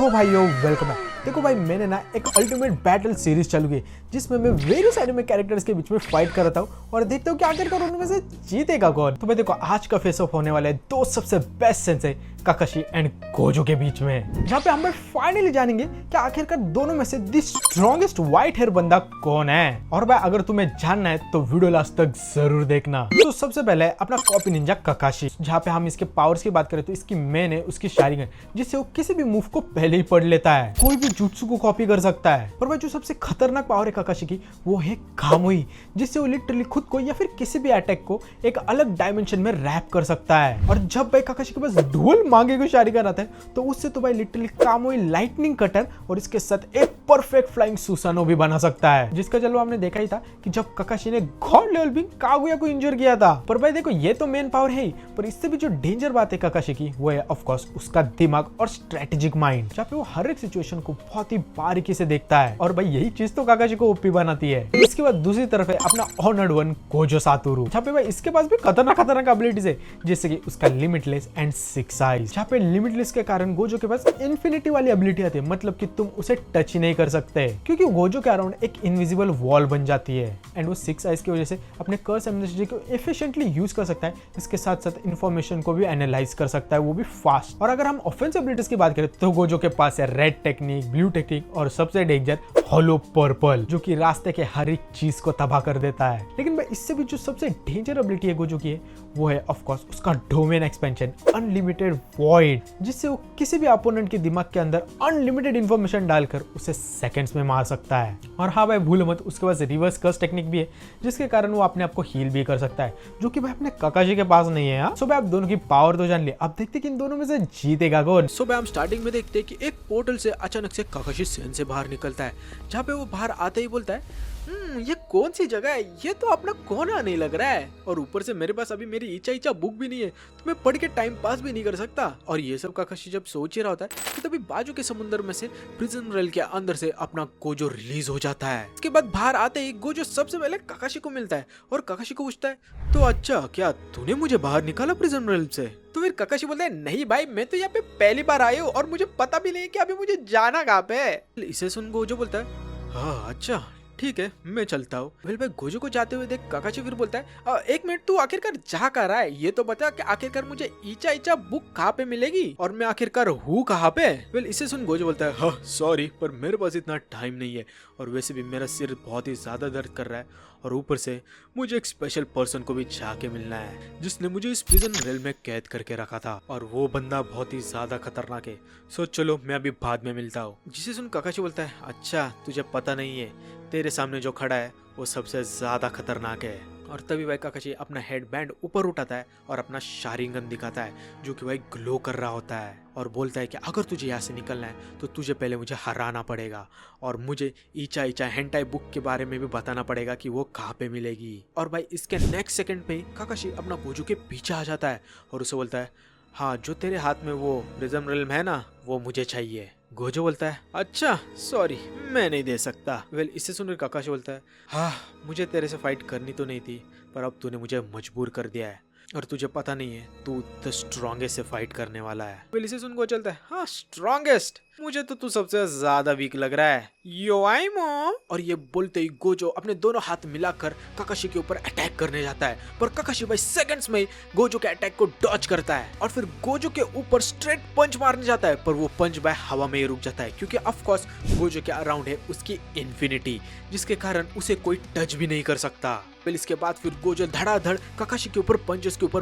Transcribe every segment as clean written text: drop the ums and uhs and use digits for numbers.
तो भाइयों वेलकम है। देखो भाई मैंने ना एक अल्टीमेट बैटल सीरीज चालू की जिसमें मैं वेरियस एनिमे कैरेक्टर्स के बीच में फाइट कर रहा हूँ और देखता हूँ कि आखिरकार उनमें से जीतेगा कौन। तो भाई देखो आज का फेस ऑफ होने वाला है दो सबसे बेस्ट सेंसेई काकाशी एंड गोजो के बीच में, जहाँ पे हम फाइनली जानेंगे कि आखिरकार दोनों में से द स्ट्रॉन्गेस्ट व्हाइट हेयर बंदा कौन है। और भाई अगर तुम्हें जानना है तो वीडियो लास्ट तक जरूर देखना। तो सबसे पहले अपना कॉपी निंजा काकाशी, जहाँ पे हम इसके पावर्स की बात करें तो इसकी मेन है उसकी शारिंगन, जिससे वो किसी भी मूव को पहले ही पढ़ लेता है, कोई भी जुत्सु को कॉपी कर सकता है। पर भाई जो सबसे खतरनाक पावर है काकाशी की वो है खामोई, जिससे वो लिटरली खुद को या फिर किसी भी अटैक को एक अलग डायमेंशन में रैप कर सकता है। और जब भाई काकाशी के पास डुअल मांगे को शारिंगन आता है तो उससे तो भाई लिटरली कामोई लाइटनिंग कटर और इसके साथ एक परफेक्ट फ्लाइंग सुसानो भी बना सकता है, जिसका चलो हमने देखा ही था कि जब काकाशी ने गॉड लेवल बिंग कागुया को इंजर किया था। पर भाई देखो ये तो मेन पावर है ही, पर इससे भी जो डेंजर बात है काकाशी की वो है ऑफ कोर्स उसका दिमाग और स्ट्रेटेजिक माइंड, जहाँ पे वो हर एक सिचुएशन को बहुत ही बारीकी से देखता है। और भाई यही चीज तो काकाशी को ओपी बनाती है। इसके बाद दूसरी तरफ है अपना ऑनर्ड वन गोजो सातोरू, जहाँ पे भाई इसके पास भी खतरनाक खतरनाक एबिलिटीज है, जैसे कि उसका लिमिटलेस एंड सिक्स आईज, जहाँ पे लिमिटलेस के कारण गोजो के पास इन्फिनिटी वाली एबिलिटी आती है, मतलब कि तुम उसे टच ही नहीं कर सकते क्योंकि गोजो के अराउंड एक इनविजिबल वॉल बन जाती है। एंड वो सिक्स आईज की वजह से अपने कर्स एनर्जी को एफिशिएंटली यूज कर सकता है, इसके साथ साथ इंफॉर्मेशन को भी एनालाइज कर सकता है, वो भी फास्ट। और अगर हम ऑफेंसिव एबिलिटीज की बात करें तो गोजो के पास है रेड टेक्निक, ब्लू टेक्निक और सबसे डेंजर होलो पर्पल, जो कि रास्ते के हर एक चीज को तबाह कर देता है। लेकिन भाई इससे भी जो सबसे डेंजर एबिलिटी है गोजो की है वो है ऑफ कोर्स उसका डोमेन एक्सपेंशन अनलिमिटेड वॉइड, जिससे वो किसी भी अपोनेंट के दिमाग के अंदर अनलिमिटेड इंफॉर्मेशन डालकर उसे सेकंड्स में मार सकता है। और हाँ भाई भूलो मत उसके पास रिवर्स कर्स टेक्निक भी है, जिसके कारण वो अपने आप को हील भी कर सकता है, जो कि भाई अपने काकाशी के पास नहीं है। सो भाई आप दोनों की पावर तो जान लिया, अब देखते कि इन दोनों में से जीतेगा कौन। सो भाई हम स्टार्टिंग में देखते हैं कि एक पोर्टल से अचानक से काकाशी सेन से बाहर निकलता है, जहाँ पे वो बाहर आते ही बोलता है ये कौन सी जगह है, ये तो अपना कोना नहीं लग रहा है, और ऊपर से मेरे पास अभी मेरी इच्छा इच्छा बुक भी नहीं है तो मैं पढ़ के टाइम पास भी नहीं कर सकता। और ये सब काकाशी जब सोच ही रहा होता है कि तभी बाजू के समुद्र में से प्रिजन रेल के अंदर से अपना गोजो रिलीज हो जाता है। इसके बाद बाहर आते ही गोजो सबसे पहले काकाशी को मिलता है और काकाशी को पूछता है तो अच्छा क्या तूने मुझे बाहर निकाला प्रिजन रेल से। तो फिर काकाशी बोलता है नहीं भाई मैं तो यहाँ पे पहली बार आया हूँ और मुझे पता भी नहीं है कि अभी मुझे जाना कहाँ पे है। इसे सुन गोजो बोलता है हाँ अच्छा ठीक है मैं चलता हूँ। वेल भाई गोजो को जाते हुए देख काकाशी फिर बोलता है एक मिनट तू आखिरकार जा कर रहा है, ये तो बता कि आखिरकार मुझे इच्छा इच्छा बुक कहाँ पे मिलेगी और मैं आखिरकार हूँ कहाँ पे। वेल इसे सुन गोजो बोलता है हाँ सॉरी पर मेरे पास इतना टाइम नहीं है और वैसे भी मेरा सिर बहुत ही ज्यादा दर्द कर रहा है और ऊपर से मुझे एक स्पेशल पर्सन को भी जाके मिलना है जिसने मुझे इस प्रिजन रेल में कैद करके रखा था और वो बंदा बहुत ही ज्यादा खतरनाक है। सो चलो मैं अभी बाद में मिलता हूँ। जिसे सुन काकाशी बोलता है अच्छा तुझे पता नहीं है तेरे सामने जो खड़ा है वो सबसे ज्यादा खतरनाक है। और तभी भाई काकाशी अपना हेड बैंड ऊपर उठाता है और अपना शारिंगन दिखाता है जो कि भाई ग्लो कर रहा होता है और बोलता है कि अगर तुझे यहाँ से निकलना है तो तुझे पहले मुझे हराना पड़ेगा और मुझे इच्छा इच्छा हेंटाई बुक के बारे में भी बताना पड़ेगा कि वो कहाँ पे मिलेगी। और भाई इसके नेक्स्ट सेकंड पे काकाशी अपना गोजो के पीछे आ जाता है और उसे बोलता है हाँ जो तेरे हाथ में वो प्रिज्म रेल्म है ना वो मुझे चाहिए। गोजो बोलता है अच्छा सॉरी मैं नहीं दे सकता। वेल इसे सुनकर काकाशी बोलता है हाँ मुझे तेरे से फाइट करनी तो नहीं थी पर अब तूने मुझे मजबूर कर दिया है और तुझे पता नहीं है तू द स्ट्रॉन्गेस्ट से फाइट करने वाला है। वेल इसे सुन को चलता है हाँ स्ट्रॉन्गेस्ट, मुझे तो तू सबसे ज्यादा वीक लग रहा है यो आई मो। और ये बोलते ही गोजो अपने दोनों हाथ मिलाकर काकाशी के ऊपर अटैक करने जाता है, पर काकाशी भाई सेकंड्स में गोजो के अटैक को डॉज करता है और फिर गोजो के ऊपर स्ट्रेट पंच मारने जाता है, पर वो पंच भाई हवा में ही रुक जाता है क्योंकि ऑफ कोर्स गोजो के अराउंड है उसकी इन्फिनिटी, जिसके कारण उसे कोई टच भी नहीं कर सकता। फिर इसके बाद फिर गोजो धड़ाधड़ काकाशी के ऊपर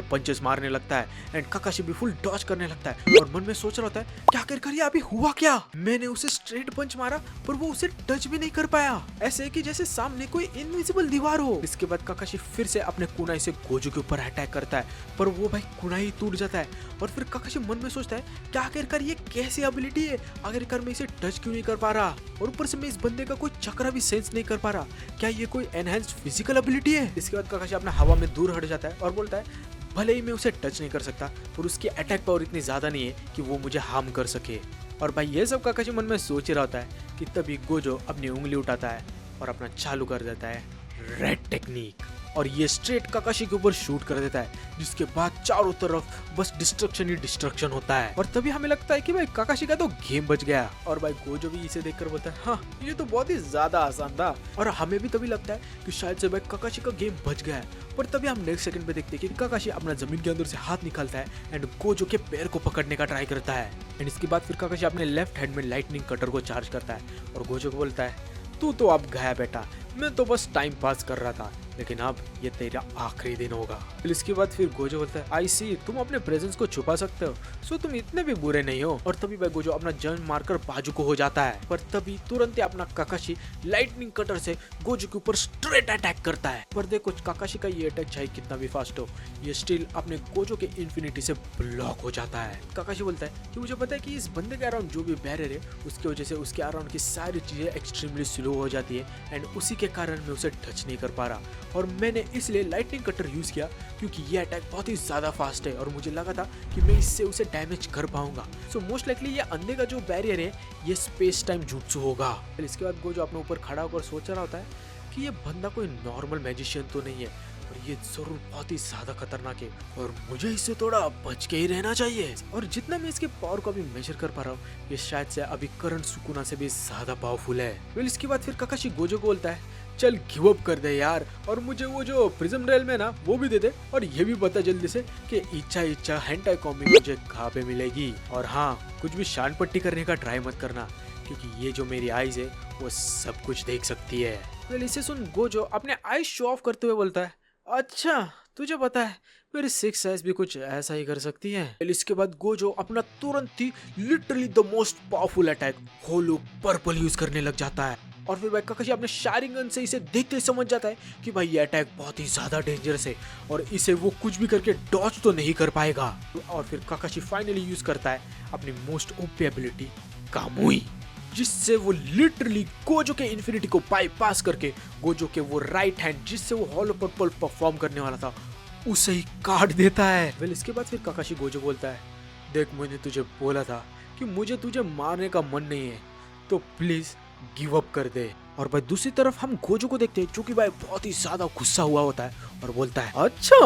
पंचेस मारने लगता है एंड काकाशी भी फुल डॉज करने लगता है और मन में सोच रहा होता है क्या आखिरकार ये अभी हुआ क्या, मैंने उसे स्ट्रेट पंच मारा पर वो उसे टच भी नहीं कर पाया, ऐसे कि जैसे सामने कोई इनविजिबल दीवार हो। इसके बाद काकाशी फिर से अपने कुनाई से गोजो के ऊपर अटैक करता है पर वो भाई कुनाई टूट जाता है और फिर काकाशी मन में सोचता है क्या आखिरकार ये कैसी एबिलिटी है, आखिरकार मैं इसे टच क्यों नहीं कर पा रहा और ऊपर से मैं इस बंदे का कोई चक्रा भी सेंस नहीं कर पा रहा, क्या ये कोई एनहांस्ड फिजिकल एबिलिटी है। इसके बाद काकाशी अपना हवा में दूर हट जाता है और बोलता है भले ही मैं उसे टच नहीं कर सकता पर उसकी अटैक पावर इतनी ज्यादा नहीं है कि वो मुझे हार्म कर सके। और भाई ये सब काकाशी मन में सोच रहा होता है कि तभी गोजो अपनी उंगली उठाता है और अपना चालू कर देता है रेड टेक्निक और ये स्ट्रेट काकाशी के ऊपर शूट कर देता है, जिसके बाद चारों तरफ बस डिस्ट्रक्शन ही डिस्ट्रक्शन होता है। और तभी हमें लगता है कि भाई काकाशी का तो गेम बच गया। और भाई गोजो भी इसे देखकर बोलता है हाँ ये तो बहुत ही ज्यादा आसान था। और हमें भी तभी लगता है कि शायद से भाई काकाशी का गेम बच गया है। पर तभी हम नेक्स्ट सेकंड पे देखते हैं कि काकाशी अपना जमीन के अंदर से हाथ निकालता है एंड गोजो के पैर को पकड़ने का ट्राई करता है। एंड इसके बाद फिर काकाशी अपने लेफ्ट हैंड में लाइटनिंग कटर को चार्ज करता है और गोजो को बोलता है तू तो अब गया बेटा, मैं तो बस टाइम पास कर रहा था, लेकिन अब ये तेरा आखिरी दिन होगा। फिर इसके बाद फिर गोजो बोलता है आई सी तुम अपने प्रेजेंस को छुपा सकते हो, सो तुम इतने भी बुरे नहीं हो। और तभी भाई गोजो अपना जन मारकर बाजू को हो जाता है। पर तभी तुरंत ही अपना काकाशी लाइटनिंग कटर से गोजो के ऊपर स्ट्रेट अटैक करता है। पर देखो काकाशी का ये अटैक चाहे कितना भी फास्ट हो, ये स्टिल अपने गोजो के इन्फिनिटी से ब्लॉक हो जाता है। काकाशी बोलता है कि मुझे पता है कि इस बंदे के अराउंड जो भी बैरियर है उसकी वजह से उसके अराउंड की सारी चीजें एक्सट्रीमली स्लो हो जाती है एंड उसी के कारण मैं उसे टच नहीं कर पा रहा। और मैंने इसलिए लाइटनिंग कटर यूज किया क्योंकि ये अटैक बहुत ही ज्यादा फास्ट है और मुझे लगा था कि मैं इससे उसे डैमेज कर पाऊंगा। सो मोस्ट लाइकली ये अंधे का जो बैरियर है ये स्पेस टाइम जुट्सु होगा। फिर इसके बाद गोजो अपने ऊपर खड़ा होकर सोच रहा होता है कि ये बंदा कोई नॉर्मल मैजिशियन तो नहीं है और ये जरूर बहुत ही ज्यादा खतरनाक है और मुझे इससे थोड़ा बच के ही रहना चाहिए। और जितना मैं इसके पावर को अभी मेजर कर पा रहा हूँ ये शायद से अभी करंट सुकुना से भी ज्यादा पावरफुल है। फिर इसके बाद फिर काकाशी गोजो को बोलता है चल गिव अप कर दे यार और मुझे वो जो प्रिज्म रेल में ना वो भी दे दे और ये भी बता जल्दी से कि इच्छा हेंटाई कॉमिक मुझे कहाँ पे मिलेगी। और हाँ कुछ भी शान पट्टी करने का ट्राई मत करना क्योंकि ये जो मेरी आईज है वो सब कुछ देख सकती है। वेल इसे सुन गोजो अपने आईज शो ऑफ करते हुए बोलता है अच्छा तुझे पता है मेरी 6 आइज भी कुछ ऐसा ही कर सकती है। इसके बाद गोजो अपना तुरंत ही literally the most powerful attack hollow purple use करने लग जाता है। और फिर भाई काकाशी अपने शारिंगन से इसे देखते ही समझ जाता है कि भाई ये अटैक बहुत ही ज्यादा डेंजरस है और इसे वो कुछ भी करके डॉज तो नहीं कर पाएगा। और फिर काकाशी फाइनली यूज करता है अपनी मोस्ट ओपी एबिलिटी कामुई, जिससे वो लिटरली गोजो के इन्फिनिटी को बाईपास करके गोजो के वो राइट हैंड जिससे वो हॉलो पर्पल परफॉर्म करने वाला था उसे ही काट देता है। वेल इसके बाद फिर काकाशी गोजो बोलता है देख मैंने तुझे बोला था कि मुझे तुझे मारने का मन नहीं है तो प्लीज गिव अप कर दे। और भाई दूसरी तरफ हम गोजो को देखते हैं जो कि भाई बहुत ही ज्यादा गुस्सा हुआ होता है और बोलता है अच्छा।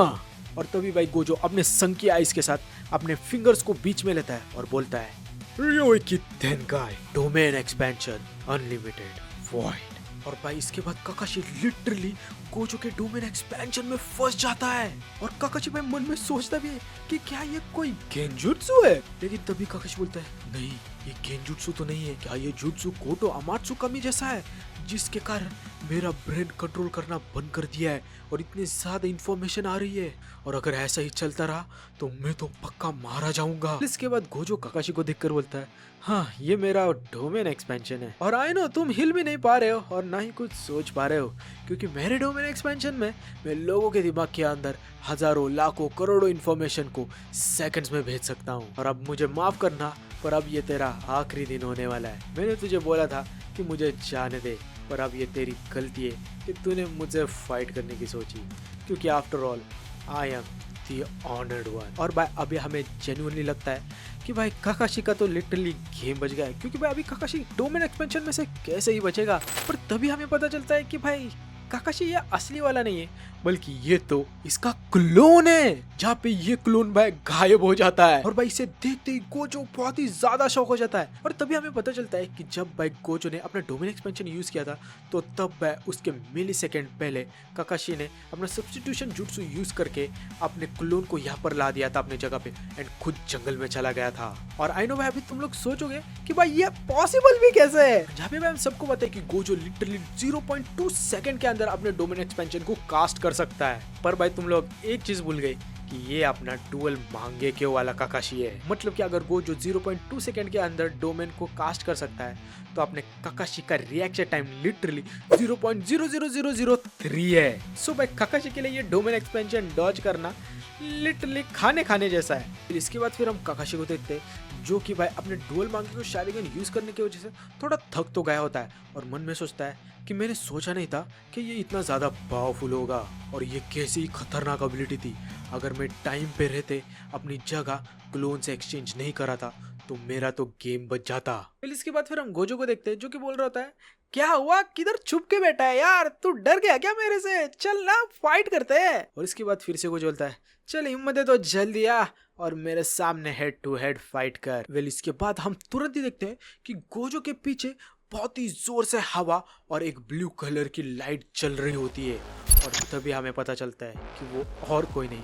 और तभी भाई गोजो अपने संकी आइस के साथ अपने फिंगर्स को बीच में लेता है और बोलता है Ryoiki Tenkai domain expansion unlimited void. और भाई इसके बाद काकाशी लिटरली गोजो के डोमेन एक्सपेंशन में फंस जाता है। और काकाशी भाई मन में सोचता भी है कि क्या ये कोई गेंजुत्सु है, लेकिन तभी काकाशी बोलता है नहीं ये गेंजुत्सु तो नहीं है, क्या ये जुत्सु कोटो अमात्सु कमी जैसा है जिसके कारण मेरा ब्रेन कंट्रोल करना बंद कर दिया है और इतनी ज्यादा इंफॉर्मेशन आ रही है और अगर ऐसा ही चलता रहा तो मैं तो पक्का मारा जाऊंगा। इसके बाद गोजो काकाशी को देखकर बोलता है हाँ ये मेरा डोमेन एक्सपेंशन है और आई नो तुम हिल भी नहीं पा रहे हो और ना ही कुछ सोच पा रहे हो क्योंकि मेरे डोमेन एक्सपेंशन में मैं लोगों के दिमाग के अंदर हजारों लाखों करोड़ों इन्फॉर्मेशन को सेकंड्स में भेज सकता हूँ। और अब मुझे माफ करना पर अब ये तेरा आखिरी दिन होने वाला है। मैंने तुझे बोला था कि मुझे जाने दे पर अब ये तेरी गलती है कि तूने मुझसे फाइट करने की सोची क्योंकि after all I am the honoured one. और भाई अभी हमें जेन्युइनली लगता है कि भाई काकाशी का तो लिटरली गेम बच गया है क्योंकि भाई अभी काकाशी डोमेन एक्सपेंशन में से कैसे ही बचेगा। पर तभी हमें पता चलता है कि भाई काकाशी ये असली वाला नहीं है बल्कि ये तो इसका क्लोन है, जहाँ पे ये क्लोन भाई गायब हो जाता है। और भाई इसे देखते ही गोजो बहुत ही ज्यादा शॉक हो जाता है। और तभी हमें पता चलता है कि जब भाई गोजो ने अपना डोमेन एक्सपेंशन यूज किया था तो तब भाई उसके मिली सेकेंड पहले काकाशी ने अपना सब्स्टिट्यूशन जुट्सु यूज करके अपने क्लोन को यहाँ पर ला दिया था अपने जगह पे एंड खुद जंगल में चला गया था। और आई नो भाई अभी तुम लोग सोचोगे कि भाई ये पॉसिबल भी कैसे है, जहाँ पे भाई हम सबको पता है कि गोजो लिटरली 0.2 सेकंड के अंदर अपने डोमेन एक्सपेंशन को कास्ट कर सकता है। पर भाई तुम लोग एक चीज भूल गए कि ये अपना डुअल मांगेक्यो वाला काकाशी है। मतलब कि अगर गोजो 0.2 सेकंड के अंदर डोमेन को कास्ट कर सकता है तो अपने काकाशी का रिएक्शन टाइम लिटरली 0.00003 है। सो भाई काकाशी के लिए ये डोमेन एक्सपेंशन डॉज करना लिटरली खाने जैसा है। फिर इसके बाद फिर हम काकाशी को देखते हैं जो कि भाई अपने डुअल मांगेक्यो शारिगन यूज करने की वजह से थोड़ा थक तो गया होता है और मन में सोचता है कि मैंने सोचा नहीं था कि ये इतना ज्यादा पावरफुल होगा और ये कैसी खतरनाक एबिलिटी थी। अगर मैं टाइम पे रहते अपनी जगह क्लोन से एक्सचेंज नहीं करा था तो मेरा तो गेम बच जाता। फिर इसके बाद फिर हम गोजो को देखते हैं जो कि बोल रहा होता है, क्या हुआ, किधर छुप के बैठा है यार, तू डर गया क्या मेरे से, चल ना फाइट करते हैं। और इसके बाद फिर से गोजो बोलता है, चल हिम्मत है तो जल्दी आ और मेरे सामने हेड टू हेड फाइट कर। वेल इसके बाद हम तुरंत ही देखते हैं कि गोजो के पीछे बहुत ही जोर से हवा और एक ब्लू कलर की लाइट चल रही होती है। और तभी हमें पता चलता है कि वो और कोई नहीं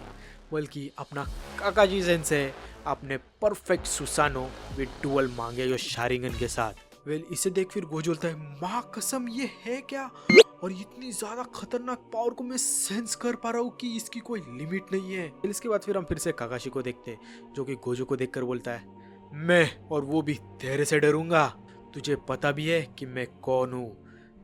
बल्कि अपना काकाजी सेंसेई, अपने परफेक्ट सुसानो विद डुअल मांगे शारिंगन के साथ। वेल इसे देख फिर गोजो बोलता है, माँ कसम ये है क्या, और इतनी ज्यादा खतरनाक पावर को मैं सेंस कर पा रहा हूँ कि इसकी कोई लिमिट नहीं है। इसके बाद फिर हम फिर से काकाशी को देखते हैं जो कि गोजो को देखकर बोलता है, मैं और वो भी तेरे से डरूंगा, तुझे पता भी है कि मैं कौन हूँ,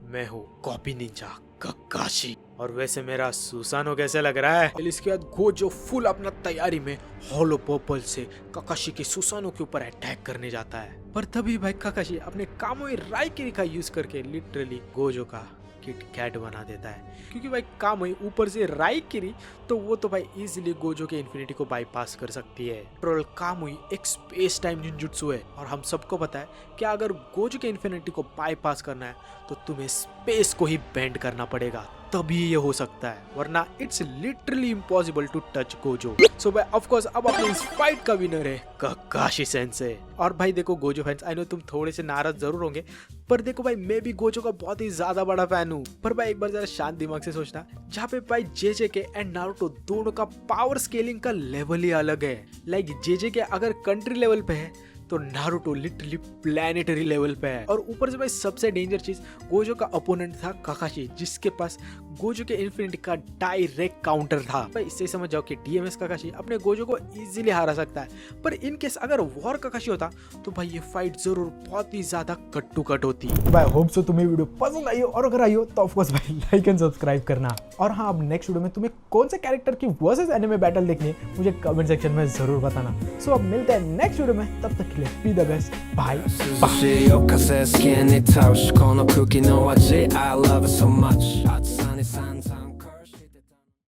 मैं हूँ कॉपी निंजा काकाशी। और वैसे मेरा सुसानो कैसे लग रहा है। इसके बाद गोजो फुल अपना तैयारी में होलो पर्पल से काकाशी के सुसानो के ऊपर अटैक करने जाता है। पर तभी भाई काकाशी अपने कामोई राइकिरी का यूज करके लिटरली गोजो का किट कैट बना देता है, क्योंकि भाई कामोई ऊपर से राइकिरी तो वो तो भाई इजीली गोजो के इन्फिनिटी को बाईपास कर सकती है। ट्रोल कामोई एक स्पेस टाइम जिंजुत्सु है और हम सबको पता है कि अगर गोजो के इन्फिनिटी को बाईपास करना है तो तुम्हें स्पेस को ही बेंड करना पड़ेगा, तभी ये हो सकता है, वरना it's literally impossible to touch Gojo. So भाई ऑफ कोर्स अब अपने इस फाइट का विनर है काकाशी सेंसेई। और भाई देखो गोजो फैंस, आई नो तुम थोड़े से नाराज जरूर होंगे, पर देखो भाई मैं भी गोजो का बहुत ही ज्यादा बड़ा फैन हूँ। पर भाई एक बार जरा शांत दिमाग से सोचना, जहाँ पे भाई जेजेके एंड नारुतो दोनों का पावर स्केलिंग का लेवल ही अलग है। लाइक जेजेके अगर कंट्री लेवल पे है तो नारुतो लिटरली प्लैनेटरी लेवल पे है। और ऊपर से भाई सबसे डेंजर चीज, गोजो का अपोनेंट था काकाशी, जिसके पास गोजो के इन्फिनिटी का डायरेक्ट काउंटर था। भाई इससे समझ जाओ कि डीएमएस काकाशी अपने गोजो को इजीली हरा सकता है। पर इन केस अगर वॉर काकाशी होता तो भाई ये फाइट जरूर बहुत ही ज्यादा कट टू कट होती। भाई होप सो तुम्हें वीडियो पसंद आई हो, और अगर आई हो तो ऑफ कोर्स भाई लाइक एंड सब्सक्राइब करना। और हाँ, अब नेक्स्ट वीडियो में तुम्हें कौन से कैरेक्टर की वर्सेस एनिमे बैटल देखनी है मुझे कमेंट सेक्शन में जरूर बताना। सो अब मिलते हैं नेक्स्ट वीडियो में, तब तक के लिए be the best, bye bye. しよかせ好きに倒しこの空気の味 I love it so much